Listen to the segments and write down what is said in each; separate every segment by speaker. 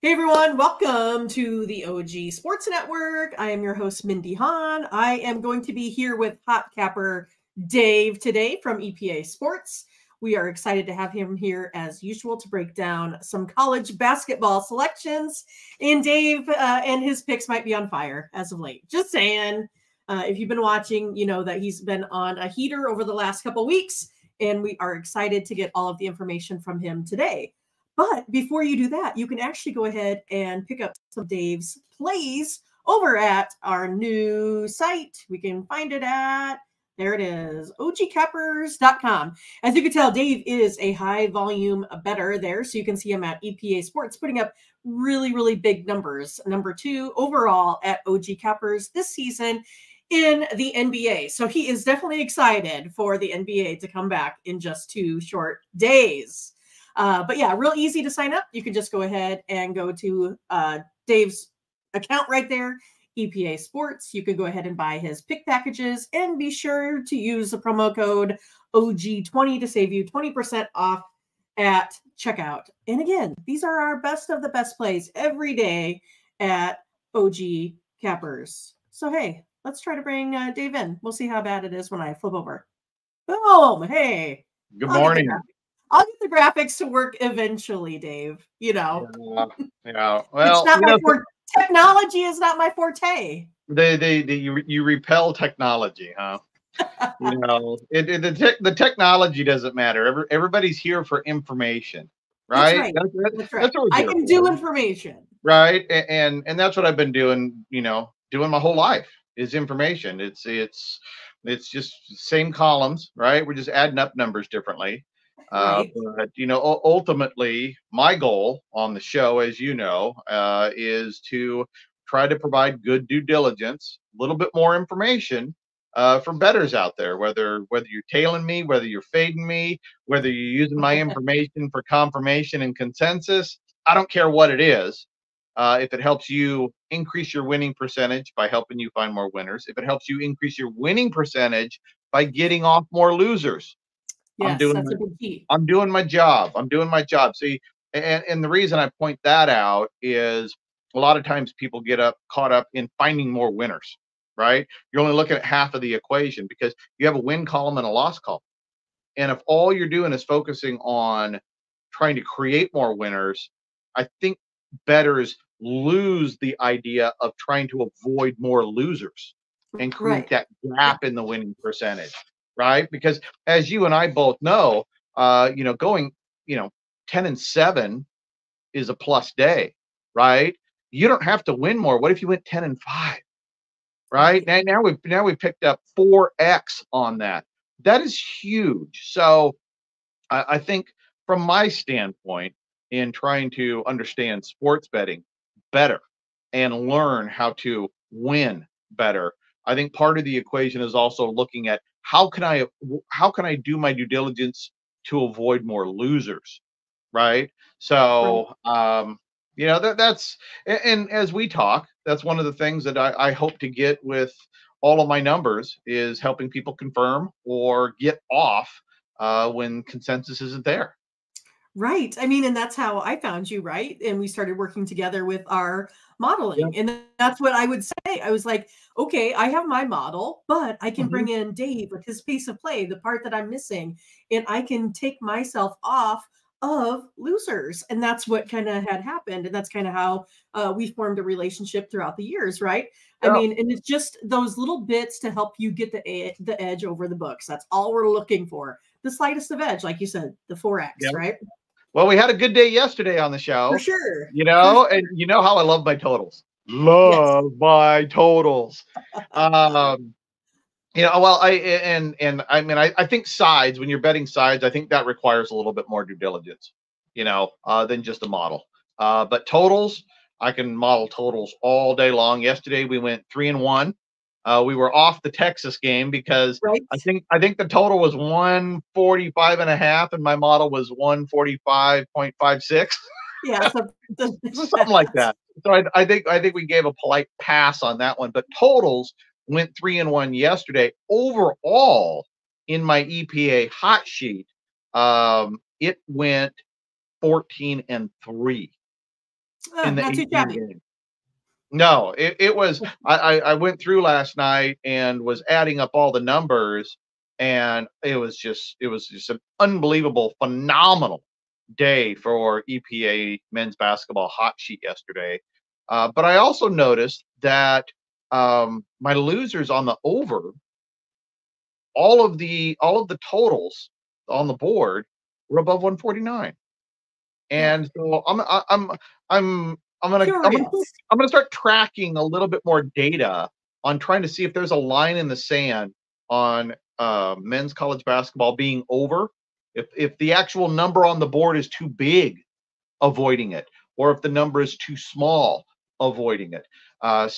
Speaker 1: Hey everyone, welcome to the OG Sports Network. I am your host, Mindy Hahn. I am going to be here with Hot Capper Dave today from EPA Sports. We are excited to have him here as usual to break down some college basketball selections. And Dave and his picks might be on fire as of late. Just saying, if you've been watching, you know that he's been on a heater over the last couple weeks, and we are excited to get all of the information from him today. But before you do that, you can actually go ahead and pick up some of Dave's plays over at our new site. We can find it at, there it is, ogcappers.com. As you can tell, Dave is a high volume bettor there. So you can see him at EPA Sports putting up really, really big numbers. Number 2 overall at OG Cappers this season in the NBA. So he is definitely excited for the NBA to come back in just 2 short days. But yeah, real easy to sign up. You can just go ahead and go to Dave's account right there, EPA Sports. You can go ahead and buy his pick packages and be sure to use the promo code OG20 to save you 20% off at checkout. And again, these are our best of the best plays every day at OG Cappers. So hey, let's try to bring Dave in. We'll see how bad it is when I flip over. Boom! Hey.
Speaker 2: Good morning.
Speaker 1: I'll get the graphics to work eventually, Dave. You know.
Speaker 2: Yeah.
Speaker 1: Well,
Speaker 2: it's not
Speaker 1: my technology is not my forte.
Speaker 2: You repel technology, huh? The technology doesn't matter. Everybody's here for information, right?
Speaker 1: That's right. I can do information.
Speaker 2: Right, and that's what I've been doing. Doing my whole life is information. It's just same columns, right? We're just adding up numbers differently.
Speaker 1: Right.
Speaker 2: But ultimately, my goal on the show, as you know, is to try to provide good due diligence, a little bit more information for bettors out there. Whether you're tailing me, whether you're fading me, whether you're using my information for confirmation and consensus, I don't care what it is. If it helps you increase your winning percentage by helping you find more winners, if it helps you increase your winning percentage by getting off more losers.
Speaker 1: Yes, that's a big key.
Speaker 2: I'm doing my job. See, and the reason I point that out is a lot of times people get caught up in finding more winners, right? You're only looking at half of the equation because you have a win column and a loss column. And if all you're doing is focusing on trying to create more winners, I think bettors lose the idea of trying to avoid more losers and create that gap in the winning percentage. Right? Because as you and I both know, going, 10-7 is a plus day, right? You don't have to win more. What if you went 10-5? Right? Now we've picked up 4x on that. That is huge. So I think from my standpoint in trying to understand sports betting better and learn how to win better, I think part of the equation is also looking at how can I do my due diligence to avoid more losers, right? So that's and as we talk, that's one of the things that I hope to get with all of my numbers is helping people confirm or get off when consensus isn't there.
Speaker 1: Right. I mean, and that's how I found you, right? And we started working together with our modeling. And that's what I would say. I was like, okay, I have my model, but I can bring in Dave with his pace of play, the part that I'm missing, and I can take myself off of losers. And that's what kind of had happened. And that's kind of how we formed a relationship throughout the years, right? I mean, and it's just those little bits to help you get the edge over the books. That's all we're looking for. The slightest of edge, like you said, the 4x, right?
Speaker 2: Well, we had a good day yesterday on the show.
Speaker 1: For sure.
Speaker 2: And you know how I love my totals. My totals. I think sides, when you're betting sides, I think that requires a little bit more due diligence, than just a model. But totals, I can model totals all day long. Yesterday we went 3-1. We were off the Texas game because I think the total was 145.5 and my model was 145.56.
Speaker 1: Yeah,
Speaker 2: something like that. So I think we gave a polite pass on that one. But totals went 3-1 yesterday. Overall, in my EPA hot sheet, it went 14-3. in the
Speaker 1: Not too
Speaker 2: 18
Speaker 1: shabby.
Speaker 2: games. No, it was. I went through last night and was adding up all the numbers, and it was just an unbelievable, phenomenal day for EPA men's basketball hot sheet yesterday. But I also noticed that my losers on the over, all of the totals on the board were above 149.
Speaker 1: Yeah.
Speaker 2: And so
Speaker 1: Curious.
Speaker 2: I'm gonna start tracking a little bit more data on trying to see if there's a line in the sand on men's college basketball being over. If the actual number on the board is too big, avoiding it, or if the number is too small, avoiding it. And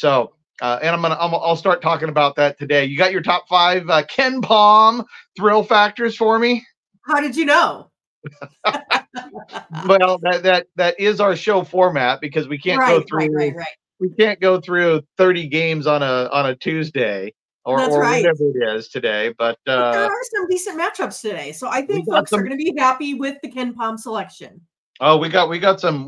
Speaker 2: I'll start talking about that today. You got your top 5 Ken Palm thrill factors for me?
Speaker 1: How did you know?
Speaker 2: Well, that is our show format because we can't go
Speaker 1: Right.
Speaker 2: through 30 games on a Tuesday
Speaker 1: That's
Speaker 2: or
Speaker 1: right.
Speaker 2: whatever it is today. But
Speaker 1: there are some decent matchups today, so I
Speaker 2: we
Speaker 1: think
Speaker 2: got
Speaker 1: folks are
Speaker 2: some.
Speaker 1: going to be happy with the Ken Palm selection.
Speaker 2: Oh, we got some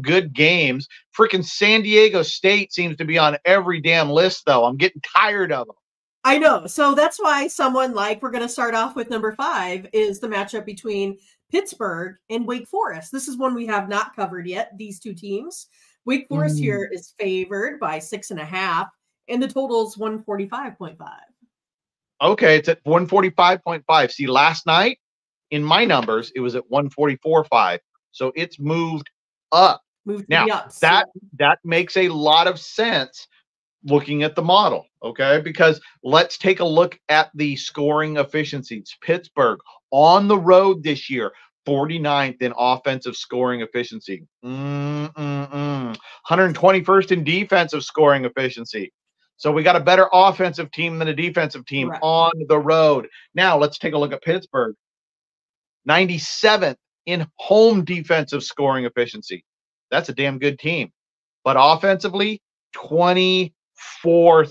Speaker 2: good games. Freaking San Diego State seems to be on every damn list, though. I'm getting tired of them.
Speaker 1: I know. So that's why we're going to start off with number 5 is the matchup between Pittsburgh and Wake Forest. This is one we have not covered yet, these two teams. Wake Forest here is favored by 6.5, and the total is 145.5.
Speaker 2: Okay, it's at 145.5. See, last night in my numbers, it was at 144.5. So it's moved up.
Speaker 1: Moved to
Speaker 2: Now,
Speaker 1: the ups.
Speaker 2: that makes a lot of sense looking at the model, okay? Because let's take a look at the scoring efficiencies. Pittsburgh on the road this year, 49th in offensive scoring efficiency. 121st in defensive scoring efficiency. So we got a better offensive team than a defensive team on the road. Now let's take a look at Pittsburgh. 97th in home defensive scoring efficiency. That's a damn good team. But offensively, 24th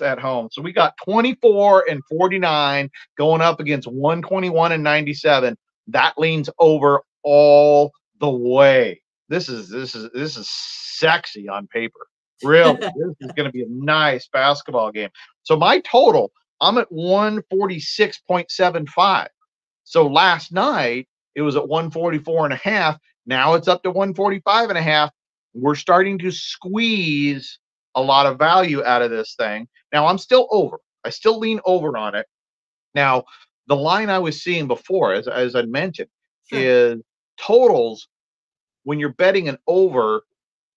Speaker 2: at home. So we got 24 and 49 going up against 121 and 97. That leans over all the way. This is sexy on paper. Really, this is going to be a nice basketball game. So my total, I'm at 146.75. So last night it was at 144.5. Now it's up to 145.5. We're starting to squeeze a lot of value out of this thing. Now I'm still over. I still lean over on it. Now, the line I was seeing before, as I mentioned, is totals when you're betting an over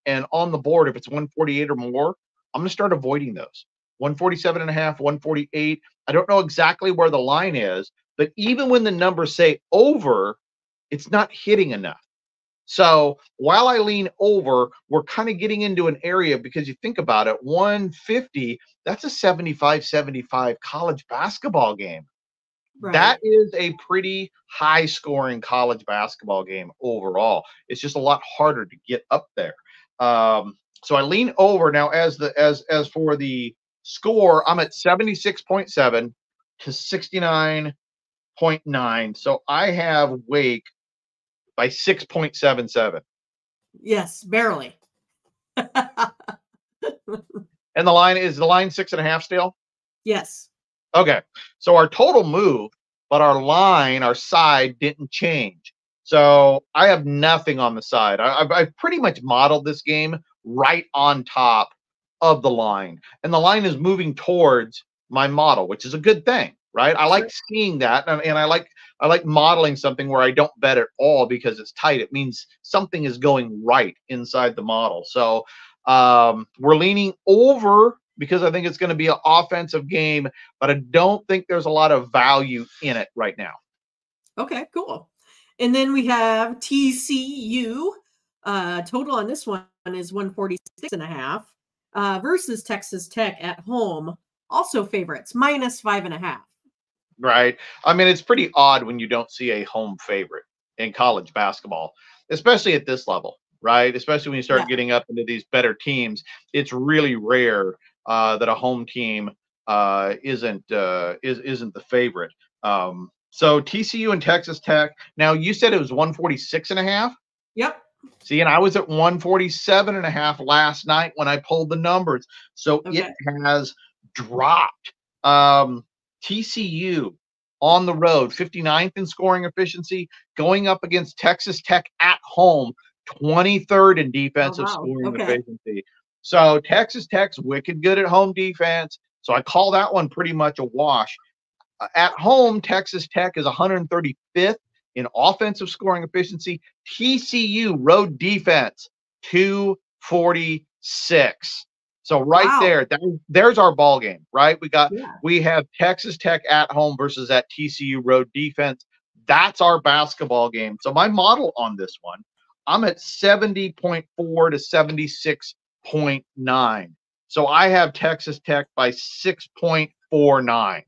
Speaker 2: and on the board, if it's 148 or more, I'm going to start avoiding those. 147.5, 148. I don't know exactly where the line is, but even when the numbers say over, it's not hitting enough. So while I lean over, we're kind of getting into an area because you think about it, 150, that's a 75-75 college basketball game.
Speaker 1: Right.
Speaker 2: That is a pretty high scoring college basketball game overall. It's just a lot harder to get up there. So I lean over now. As for the score, I'm at 76.7 to 69.9. So I have Wake by 6.77.
Speaker 1: Yes, barely.
Speaker 2: And the line is 6.5 still?
Speaker 1: Yes.
Speaker 2: Okay. So our total moved, but our side didn't change. So I have nothing on the side. I've pretty much modeled this game right on top of the line. And the line is moving towards my model, which is a good thing, right? I like seeing that. And I like modeling something where I don't bet at all because it's tight. It means something is going right inside the model. So we're leaning over because I think it's going to be an offensive game, but I don't think there's a lot of value in it right now.
Speaker 1: Okay, cool. And then we have TCU. Total on this one is 146.5 versus Texas Tech at home. Also favorites, -5.5.
Speaker 2: Right. I mean, it's pretty odd when you don't see a home favorite in college basketball, especially at this level, right? Especially when you start getting up into these better teams. It's really rare that a home team isn't the favorite. So TCU and Texas Tech. Now you said it was 146.5.
Speaker 1: Yep.
Speaker 2: See, and I was at 147.5 last night when I pulled the numbers. So
Speaker 1: Okay.
Speaker 2: it has dropped. TCU on the road, 59th in scoring efficiency, going up against Texas Tech at home, 23rd in
Speaker 1: Oh,
Speaker 2: defensive
Speaker 1: wow.
Speaker 2: scoring
Speaker 1: Okay.
Speaker 2: efficiency. So Texas Tech's wicked good at home defense. So I call that one pretty much a wash. At home, Texas Tech is 135th in offensive scoring efficiency. TCU road defense, 246. So right
Speaker 1: Wow.
Speaker 2: there, there's our ball game, right?
Speaker 1: Yeah.
Speaker 2: We have Texas Tech at home versus that TCU road defense. That's our basketball game. So my model on this one, I'm at 70.4 to 76.9. So I have Texas Tech by 6.49.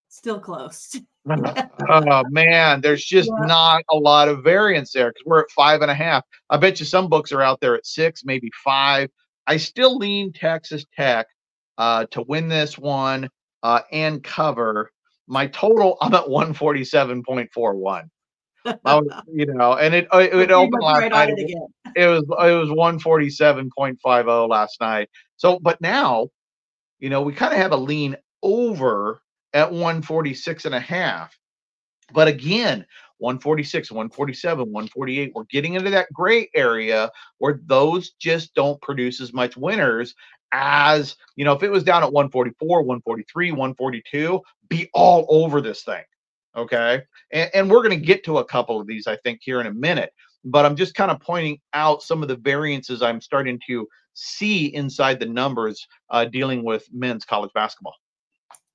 Speaker 1: Still close.
Speaker 2: Oh man, there's just
Speaker 1: Yeah.
Speaker 2: not a lot of variance there because we're at 5.5. I bet you some books are out there at 6, maybe 5. I still lean Texas Tech to win this one and cover. My total, I'm at 147.41. And it
Speaker 1: So pretty
Speaker 2: opened
Speaker 1: much
Speaker 2: last
Speaker 1: right on
Speaker 2: night.
Speaker 1: it again.
Speaker 2: It was 147.50 last night. So, but now, we kind of have a lean over at 146.5. But again, 146, 147, 148, we're getting into that gray area where those just don't produce as much winners as, if it was down at 144, 143, 142, be all over this thing. Okay. And we're going to get to a couple of these, I think, here in a minute. But I'm just kind of pointing out some of the variances I'm starting to see inside the numbers dealing with men's college basketball.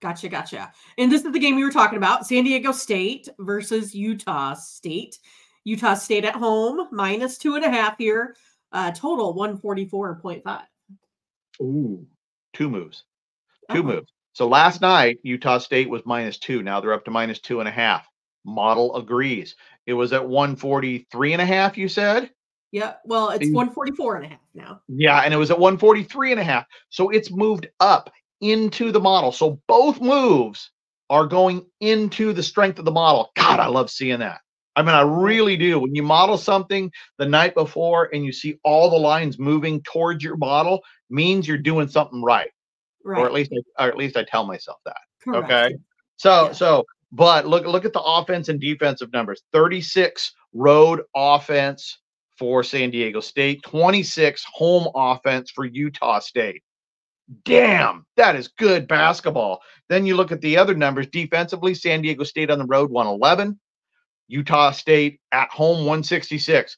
Speaker 1: Gotcha. And this is the game we were talking about, San Diego State versus Utah State. Utah State at home, -2.5 here. Total 144.5.
Speaker 2: Ooh, two moves. Two
Speaker 1: Oh,
Speaker 2: moves. So last night, Utah State was -2. Now they're up to -2.5. Model agrees. It was at 143.5, you said?
Speaker 1: yeah. Well, it's 144.5 now.
Speaker 2: Yeah, and it was at 143.5. So it's moved up into the model. So both moves are going into the strength of the model. God, I love seeing that. I mean, I really do. When you model something the night before and you see all the lines moving towards your model, means you're doing something right. Or
Speaker 1: Right.
Speaker 2: at least I tell myself that.
Speaker 1: Correct.
Speaker 2: Okay.
Speaker 1: Yeah.
Speaker 2: So
Speaker 1: Yeah.
Speaker 2: but look at the offense and defensive numbers. 36 road offense for San Diego State, 26 home offense for Utah State. Damn, that is good basketball. Then you look at the other numbers defensively. San Diego State on the road 111, Utah State at home 166.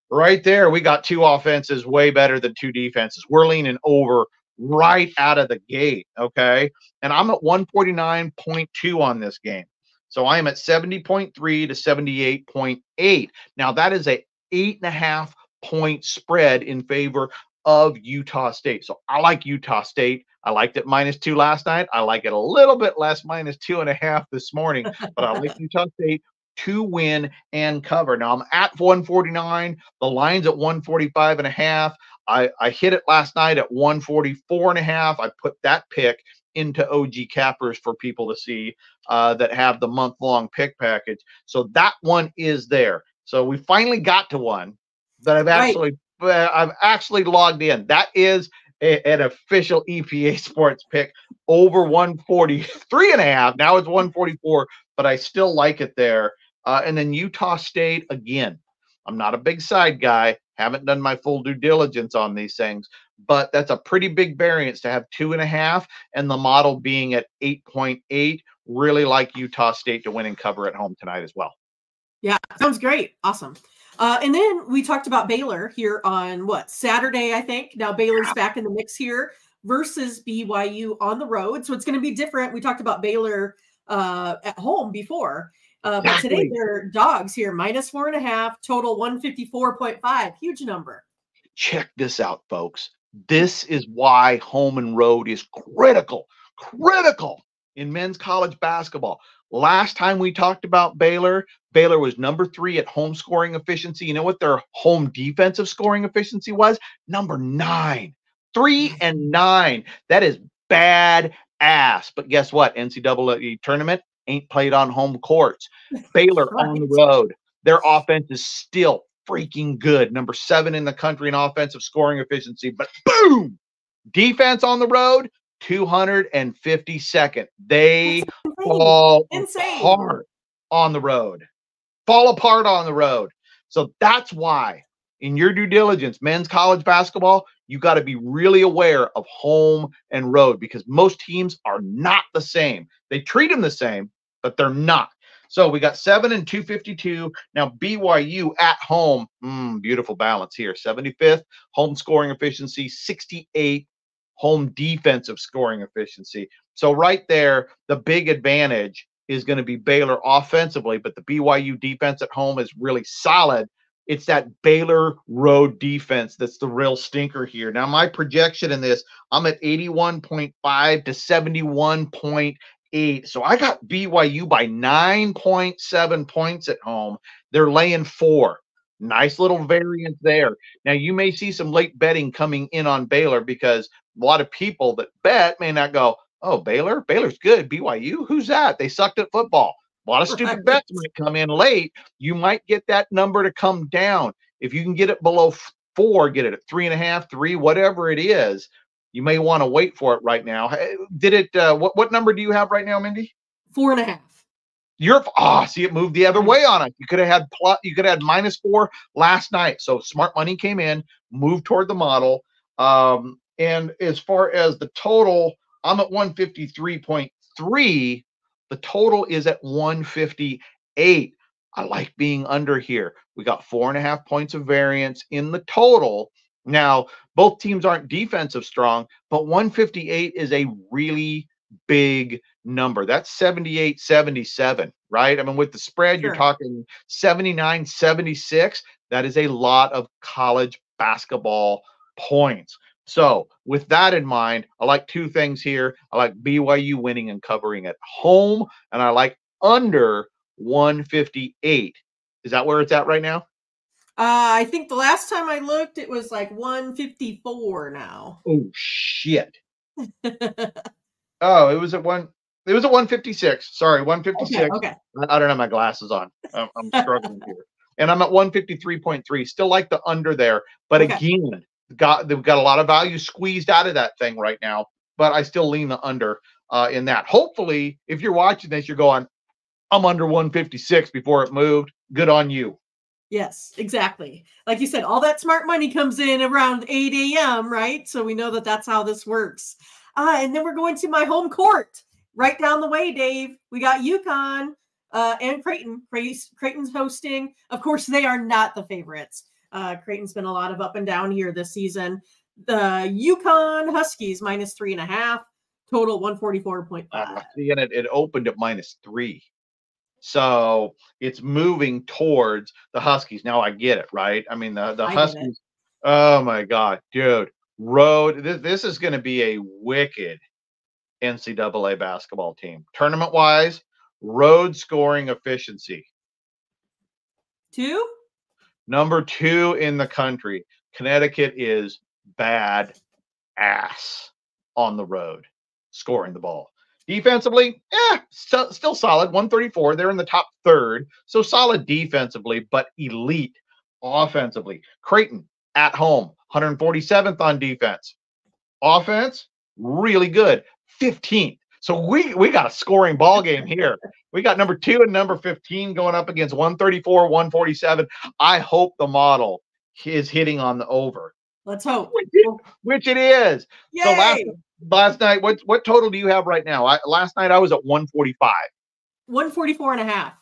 Speaker 2: Right there, we got two offenses way better than two defenses. We're leaning over right out of the gate, okay? And I'm at 149.2 on this game. So I am at 70.3 to 78.8. Now that is a 8.5 point spread in favor of Utah State. So I like Utah State. I liked it -2 last night. I like it a little bit less, -2.5 this morning, but I like Utah State to win and cover. Now I'm at 149. The line's at 145.5. I hit it last night at 144.5. I put that pick into OG Cappers for people to see that have the month-long pick package. So that one is there. So we finally got to one that
Speaker 1: Right.
Speaker 2: I've actually logged in. That is an official EPA sports pick over 143.5. Now it's 144, but I still like it there. And then Utah State, again, I'm not a big side guy, haven't done my full due diligence on these things, but that's a pretty big variance to have 2.5 and the model being at 8.8. Really like Utah State to win and cover at home tonight as well.
Speaker 1: Yeah, sounds great. Awesome. And then we talked about Baylor here on Saturday, I think. Now Baylor's back in the mix here versus BYU on the road. So it's going to be different. We talked about Baylor at home before. But today they're dogs here, -4.5, total 154.5. Huge number.
Speaker 2: Check this out, folks. This is why home and road is critical in men's college basketball. Last time we talked about Baylor was number 3 at home scoring efficiency. You know what their home defensive scoring efficiency was? Number 9. 3 and 9. That is bad ass. But guess what? NCAA tournament ain't played on home courts. Baylor
Speaker 1: Right.
Speaker 2: on the road. Their offense is still freaking good. Number 7 in the country in offensive scoring efficiency. But boom, defense on the road, 252nd. They fall apart on the road. Fall apart on the road. So that's why in your due diligence, men's college basketball, you got to be really aware of home and road because most teams are not the same. They treat them the same, but they're not. So we got 7 and 252. Now BYU at home, beautiful balance here. 75th home scoring efficiency, 68 home defensive scoring efficiency. So right there, the big advantage is going to be Baylor offensively, but the BYU defense at home is really solid. It's that Baylor road defense that's the real stinker here. Now, my projection in this, I'm at 81.5 to 71.8. So I got BYU by 9.7 points at home. They're laying 4. Nice little variance there. Now, you may see some late betting coming in on Baylor because a lot of people that bet may not go, oh, Baylor's good. BYU, who's that? They sucked at football. A lot of stupid bets might come in late. You might get that number to come down. If you can get it below 4, get it at 3.5, 3, whatever it is. You may want to wait for it right now. Did it? What number do you have right now, Mindy?
Speaker 1: 4.5.
Speaker 2: See, it moved the other way on it. You could have had -4 last night. So smart money came in, moved toward the model. And as far as the total, I'm at 153.3. The total is at 158. I like being under here. We got 4.5 points of variance in the total. Now, both teams aren't defensive strong, but 158 is a really big number. That's 78-77, right? I mean, with the spread, you're talking 79-76. That is a lot of college basketball points. So with that in mind, I like 2 things here. I like BYU winning and covering at home, and I like under 158. Is that where it's at right now?
Speaker 1: I think the last time I looked, it was like 154 now.
Speaker 2: Oh, shit. Oh, it was at 156. Sorry, 156.
Speaker 1: Okay.
Speaker 2: I don't have my glasses on. I'm struggling here. And I'm at 153.3. Still like the under there. But again, they've got a lot of value squeezed out of that thing right now, but I still lean the under in that. Hopefully, if you're watching this, you're going, I'm under 156 before it moved. Good on you.
Speaker 1: Yes, exactly. Like you said, all that smart money comes in around 8 a.m., right? So we know that that's how this works. And then we're going to my home court right down the way, Dave. We got Uconn and Creighton. Creighton's hosting. Of course, they are not the favorites. Creighton's been a lot of up and down here this season. The Uconn Huskies -3.5, total 144.5.
Speaker 2: And it opened at -3. So it's moving towards the Huskies. Now I get it, right? I mean, the Huskies, oh my God, dude. Road, this is going to be a wicked NCAA basketball team. Tournament-wise, road scoring efficiency.
Speaker 1: 2?
Speaker 2: Number 2 in the country. Connecticut is bad ass on the road, scoring the ball. Defensively, still solid, 134. They're in the top third, so solid defensively, but elite offensively. Creighton at home, 147th on defense. Offense, really good, 15th. So we got a scoring ball game here. We got number 2 and number 15 going up against 134, 147. I hope the model is hitting on the over.
Speaker 1: Let's hope.
Speaker 2: Which it is.
Speaker 1: Yay!
Speaker 2: So last night, what total do you have right now? Last night I was at 145.
Speaker 1: 144.5.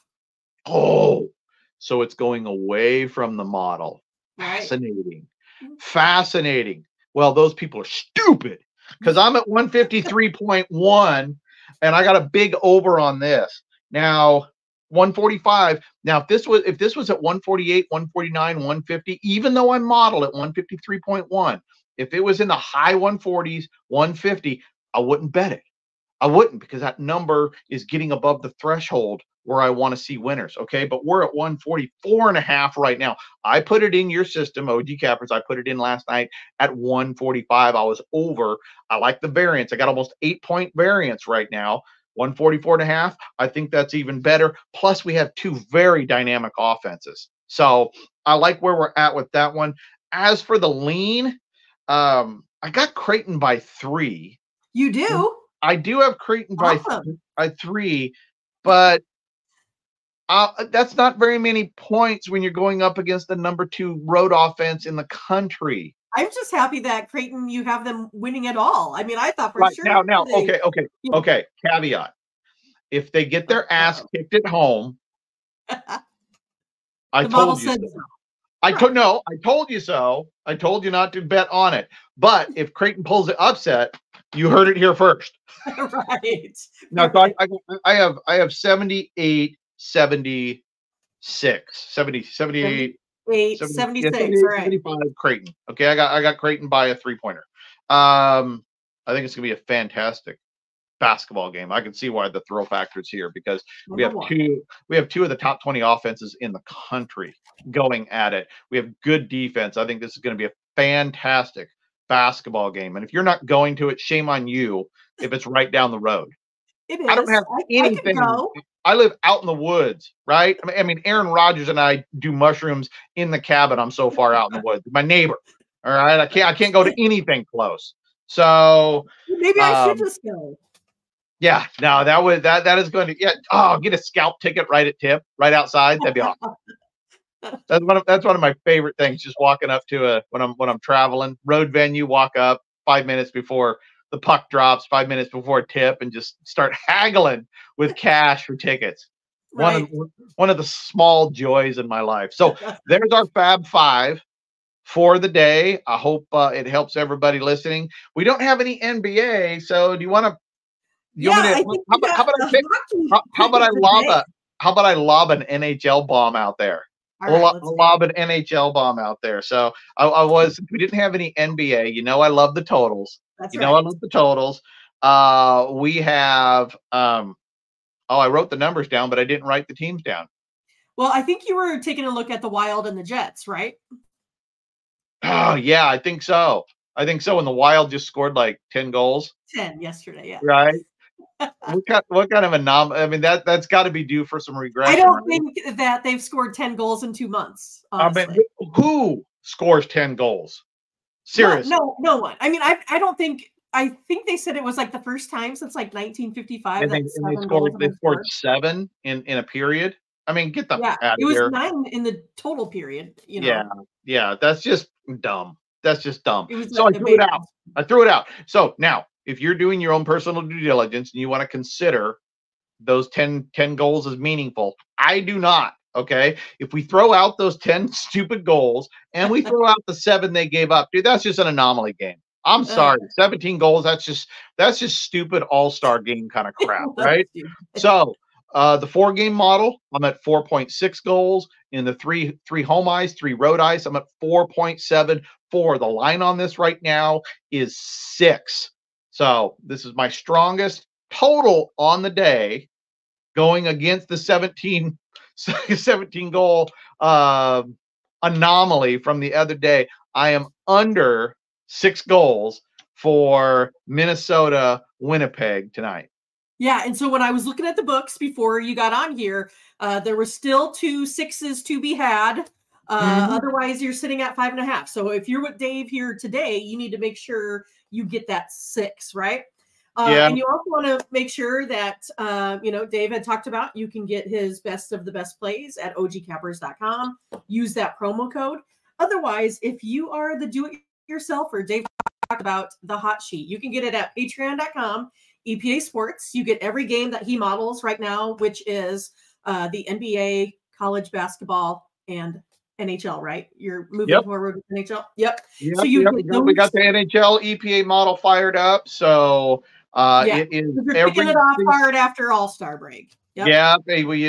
Speaker 2: Oh, so it's going away from the model. Right. Fascinating. Well, those people are stupid because I'm at 153.1 and I got a big over on this. Now, 145. Now, if this was at 148, 149, 150, even though I model at 153.1, if it was in the high 140s, 150, I wouldn't bet it. I wouldn't, because that number is getting above the threshold where I want to see winners. Okay. But we're at 144.5 right now. I put it in your system, OG Cappers. I put it in last night at 145. I was over. I like the variance. I got almost 8-point variance right now. 144.5. I think that's even better. Plus, we have 2 very dynamic offenses. So I like where we're at with that one. As for the lean, I got Creighton by 3.
Speaker 1: You do?
Speaker 2: I do have Creighton
Speaker 1: Awesome.
Speaker 2: by 3, but that's not very many points when you're going up against the number 2 road offense in the country.
Speaker 1: I'm just happy that Creighton, you have them winning it all. I mean, I thought for
Speaker 2: Right
Speaker 1: sure.
Speaker 2: Okay. Caveat: if they get their ass kicked at home, I told you so. I told you so. I told you not to bet on it. But if Creighton pulls the upset, you heard it here first.
Speaker 1: Right.
Speaker 2: No, so I have 78, 76, 70, 78,
Speaker 1: 76.
Speaker 2: yeah,
Speaker 1: All right.
Speaker 2: 75 Creighton. Okay, I got Creighton by a 3-pointer. I think it's gonna be a fantastic basketball game. I can see why the thrill factor is here because we have two of the top 20 offenses in the country going at it. We have good defense. I think this is going to be a fantastic basketball game. And if you're not going to it, shame on you if it's right down the road.
Speaker 1: It is.
Speaker 2: I don't have anything. I live out in the woods, right? I mean, Aaron Rodgers and I do mushrooms in the cabin. I'm so far out in the woods. My neighbor. All right. I can't go to anything close. So
Speaker 1: maybe I should just go.
Speaker 2: Yeah, no, that is going to get a scalp ticket right at tip, right outside. That'd be awesome. That's one of my favorite things. Just walking up to when I'm traveling, road venue, walk up 5 minutes before the puck drops, 5 minutes before tip, and just start haggling with cash for tickets. Right. One of the small joys in my life. So there's our Fab Five for the day. I hope it helps everybody listening. We don't have any NBA, so do you want to? How about I lob an NHL bomb out there? I'll lob an NHL bomb out there. So we didn't have any NBA. You know I love the totals. I love the totals. We have I wrote the numbers down, but I didn't write the teams down.
Speaker 1: Well, I think you were taking a look at the Wild and the Jets, right?
Speaker 2: Oh yeah, I think so. And the Wild just scored like 10 goals.
Speaker 1: 10 yesterday, yeah.
Speaker 2: Right. What kind of anomaly? I mean, that's got to be due for some regression.
Speaker 1: I don't think that they've scored 10 goals in 2 months. Honestly.
Speaker 2: I mean, who scores 10 goals? Seriously,
Speaker 1: no one. I mean, I don't think. I think they said it was like the first time since like 1955
Speaker 2: and they scored 7 in a period. I mean, get the out of
Speaker 1: here.
Speaker 2: It
Speaker 1: was 9 in the total period. You know.
Speaker 2: Yeah. That's just dumb. So I threw it out. So now, if you're doing your own personal due diligence and you want to consider those 10 goals as meaningful, I do not. Okay. If we throw out those 10 stupid goals and we throw out the 7 they gave up, dude, that's just an anomaly game. I'm sorry. 17 goals. That's just stupid all-star game kind of crap. Right. So the 4-game model, I'm at 4.6 goals. In the three home ice, 3 road ice, I'm at 4.74. The line on this right now is 6. So this is my strongest total on the day, going against the 17 goal anomaly from the other day. I am under 6 goals for Minnesota Winnipeg tonight.
Speaker 1: Yeah, and so when I was looking at the books before you got on here, there were still 2 6s to be had. Otherwise, you're sitting at 5.5. So if you're with Dave here today, you need to make sure you get that 6, right? And you also want to make sure that, Dave had talked about, you can get his best of the best plays at ogcappers.com. Use that promo code. Otherwise, if you are the do-it-yourselfer, Dave talked about the hot sheet. You can get it at patreon.com. EPA Sports. You get every game that he models right now, which is the NBA, college basketball, and NHL, right? You're moving forward with NHL? Yep. So we got
Speaker 2: the NHL EPA model fired up. So it is
Speaker 1: picking it off hard after All-Star break.
Speaker 2: Yep. Yeah.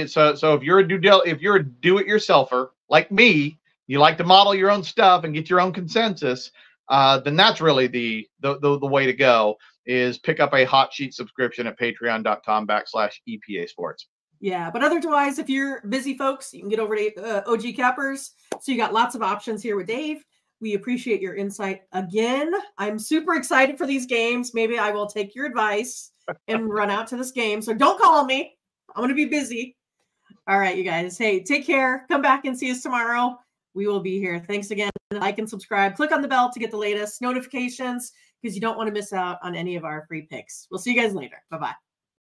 Speaker 2: So if you're a do-it-yourselfer like me, you like to model your own stuff and get your own consensus, then that's really the way to go. Is pick up a hot sheet subscription at patreon.com/EPA Sports.
Speaker 1: Yeah, but otherwise, if you're busy folks, you can get over to OG Cappers. So you got lots of options here with Dave. We appreciate your insight again. I'm super excited for these games. Maybe I will take your advice and run out to this game. So don't call me. I'm going to be busy. All right, you guys. Hey, take care. Come back and see us tomorrow. We will be here. Thanks again. Like and subscribe. Click on the bell to get the latest notifications because you don't want to miss out on any of our free picks. We'll see you guys later. Bye-bye.